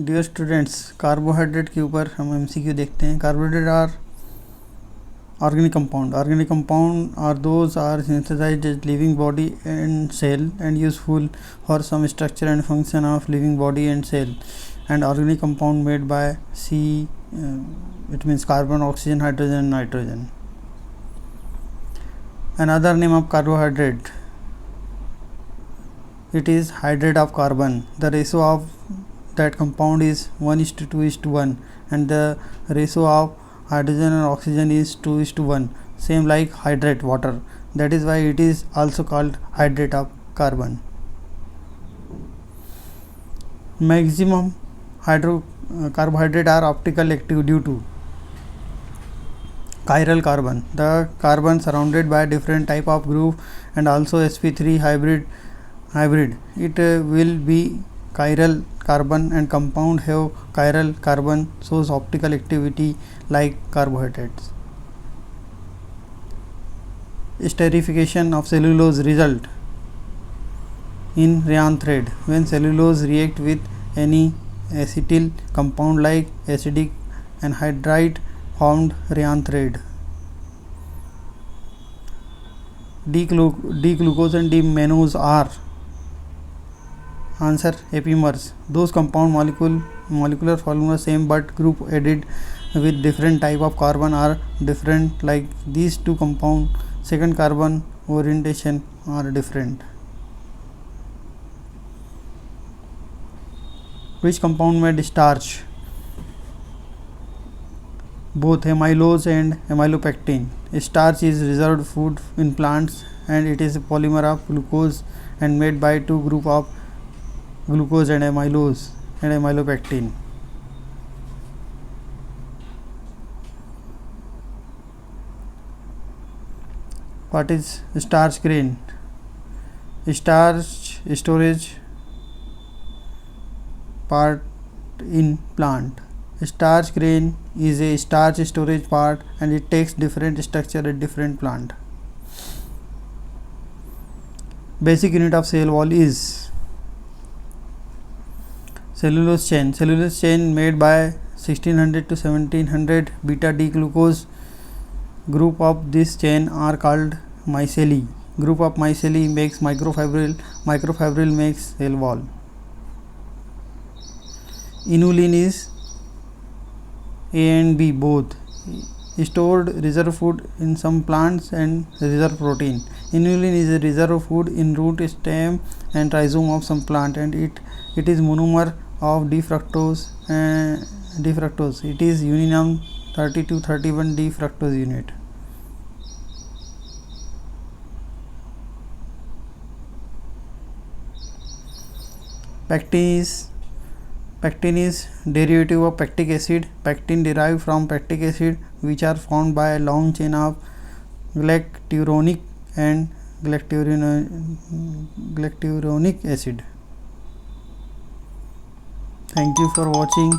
Dear students, carbohydrate के ऊपर हम एमसीक्यू देखते हैं। Carbohydrate are organic compound. Organic compound are those are synthesized as living body and cell and useful for some structure and function of living body and cell. And organic compound made by it means carbon, oxygen, hydrogen and nitrogen. Another name of carbohydrate, it is hydrate of carbon. The ratio of that compound is 1:2:1 and the ratio of hydrogen and oxygen is 2:1, same like hydrate water. That is why it is also called hydrate of carbon. Maximum carbohydrate are optically active due to chiral carbon, the carbon surrounded by different type of group, and also sp3 hybrid. It will be chiral carbon, and compound have chiral carbon shows optical activity like carbohydrates. Esterification of cellulose result in rayon thread. When cellulose react with any acetyl compound like acidic anhydride formed rayon thread. D-glucose and D-mannose are answer epimers. Those compound molecular formula same but group added with different type of carbon are different, like these two compound second carbon orientation are different. Which compound made starch? Both amylose and amylopectin. Starch is reserved food in plants and it is a polymer of glucose and made by two group of glucose and amylose and amylopectin. What is starch grain? Starch storage part in plant. Starch grain is a starch storage part and it takes different structure at different plant. Basic unit of cell wall is cellulose chain. Cellulose chain made by 1600 to 1700 beta D glucose. Group of this chain are called micelle. Group of micelle makes microfibril. Microfibril makes cell wall. Inulin is A and B both. Stored reserve food in some plants and reserve protein. Inulin is a reserve food in root, stem and rhizome of some plant and it is monomer of D-fructose. It is union 30 to 31 D-fructose unit. Pectin is derivative of pectic acid. Pectin derived from pectic acid which are formed by a long chain of galacturonic and galacturonic acid. Thank you for watching.